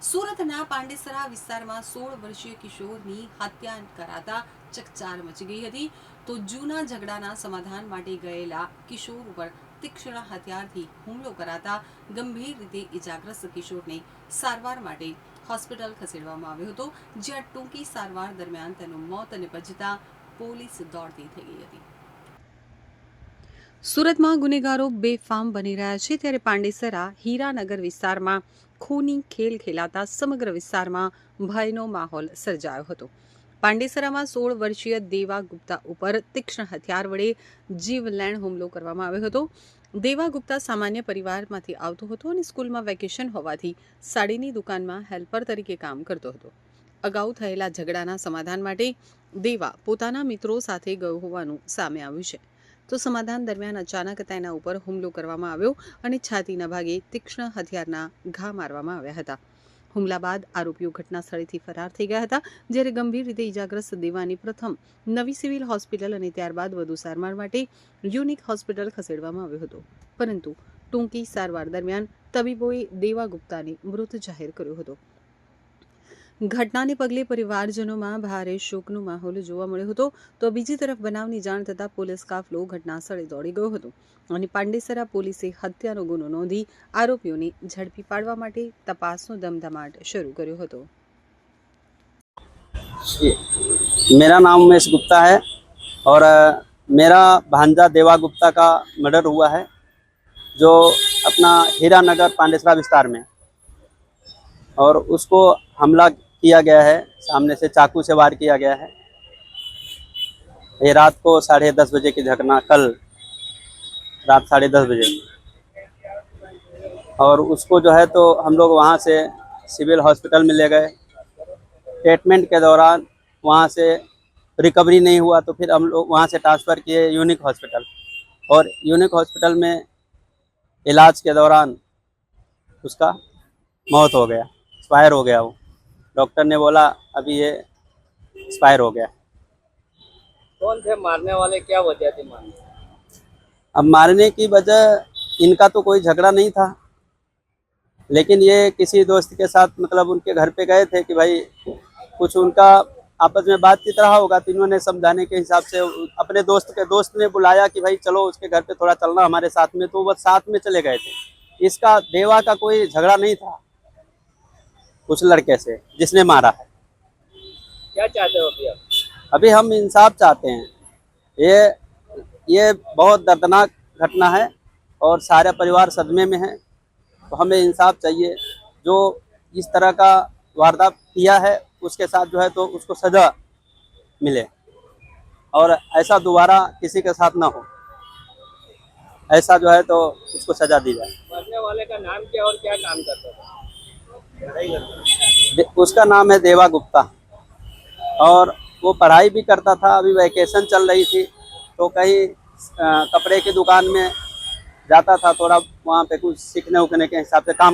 સુરતના પાંડેસરા વિસ્તારમાં 16 વર્ષીય કિશોરની હત્યા કરાતા ચકચાર મચી ગઈ હતી. તો જૂના ઝઘડાના સમાધાન માટે ગયેલા કિશોર ઉપર તીક્ષ્ણ હથિયારથી હુમલો કરાતા ગંભીર રીતે ઇજાગ્રસ્ત કિશોરને સારવાર માટે હોસ્પિટલ ખસેડવામાં આવ્યો હતો, જ્યાં ટૂંકી સારવાર દરમિયાન તેનું મોત નિપજતા પોલીસ દોડતી થઈ ગઈ હતી. સુરતમાં ગુનેગારો બેફામ બની રહ્યા છે, ત્યારે પાંડેસરા હીરાનગર વિસ્તારમાં ખૂની ખેલ ખેલાતા સમગ્ર વિસ્તારમાં ભયનો માહોલ સર્જાયો હતો. પાંડેસરામાં 16 વર્ષીય દેવા ગુપ્તા ઉપર તીક્ષ્ણ હથિયાર વડે જીવલેણ હુમલો કરવામાં આવ્યો હતો. દેવા ગુપ્તા સામાન્ય પરિવારમાંથી આવતો હતો અને સ્કૂલમાં વેકેશન હોવાથી સાડીની દુકાનમાં હેલ્પર તરીકે કામ કરતો હતો. અગાઉ થયેલા ઝઘડાના સમાધાન માટે દેવા પોતાના મિત્રો સાથે ગયો હોવાનું સામે આવ્યું છે. તો સમાધાન દરમિયાન અચાનક તેના ઉપર હુમલો કરવામાં આવ્યો અને છાતીના ભાગે તીક્ષ્ણ હથિયારના ઘા મારવામાં આવ્યા હતા. હુમલા બાદ આરોપીઓ ઘટના સ્થળેથી ફરાર થઈ ગયા હતા, જ્યારે ગંભીર રીતે ઇજાગ્રસ્ત દેવાની પ્રથમ નવી સિવિલ હોસ્પિટલ અને ત્યારબાદ વધુ સારવાર માટે યુનિક હોસ્પિટલ ખસેડવામાં આવ્યો હતો. પરંતુ ટૂંકી સારવાર દરમિયાન તબીબોએ દેવા ગુપ્તાને મૃત જાહેર કર્યો હતો. ઘટનાને પગલે પરિવારજનોમાં ભારે શોકનો માહોલ જોવા મળ્યો હતો. તો બીજી તરફ બનાવની જાણ થતાં પોલીસ કાફલો ઘટના સ્થળે દોડી ગયો હતો અને પાંડેસરા પોલીસે હત્યાનો ગુનો નોંધી આરોપીઓને ઝડપી પાડવા માટે તપાસનો ધમધમાટ શરૂ કર્યો હતો. मेरा नाम उमेश गुप्ता है और मेरा भांजा देवा गुप्ता का मर्डर हुआ है, जो अपना हीरानगर पांडेसरा विस्तार में, और उसको हमला किया गया है, सामने से चाकू से वार किया गया है. ये रात को 10:30 बजे की घटना, कल रात 10:30 बजे. और उसको जो है तो हम लोग वहाँ से सिविल हॉस्पिटल में ले गए. ट्रीटमेंट के दौरान वहाँ से रिकवरी नहीं हुआ, तो फिर हम लोग वहाँ से ट्रांसफ़र किए यूनिक हॉस्पिटल, और यूनिक हॉस्पिटल में इलाज के दौरान उसका मौत हो गया, एक्सपायर हो गया. वो डॉक्टर ने बोला अभी ये एक्सपायर हो गया. कौन थे मारने वाले, क्या वजह थी मारने? अब मारने की वजह इनका तो कोई झगड़ा नहीं था, लेकिन ये किसी दोस्त के साथ मतलब उनके घर पे गए थे कि भाई कुछ उनका आपस में बातचीत रहा होगा, तो इन्होंने समझाने के हिसाब से अपने दोस्त ने बुलाया कि भाई चलो उसके घर पे थोड़ा चलना हमारे साथ में, तो वो साथ में चले गए थे. इसका देवा का कोई झगड़ा नहीं था उस लड़के से जिसने मारा है. क्या चाहते हो अभी आप? अभी हम इंसाफ चाहते हैं. ये बहुत दर्दनाक घटना है और सारा परिवार सदमे में है, तो हमें इंसाफ चाहिए. जो इस तरह का वारदात किया है उसके साथ जो है तो उसको सज़ा मिले, और ऐसा दोबारा किसी के साथ ना हो, ऐसा जो है तो उसको सज़ा दी जाए. मरने वाले का नाम क्या और क्या काम करता था? उसका नाम है देवा गुप्ता, और वो पढ़ाई भी करता था. अभी वैकेशन चल रही थी तो कहीं कपड़े की दुकान में जाता था, थोड़ा वहाँ पे कुछ सीखने उखने के हिसाब से काम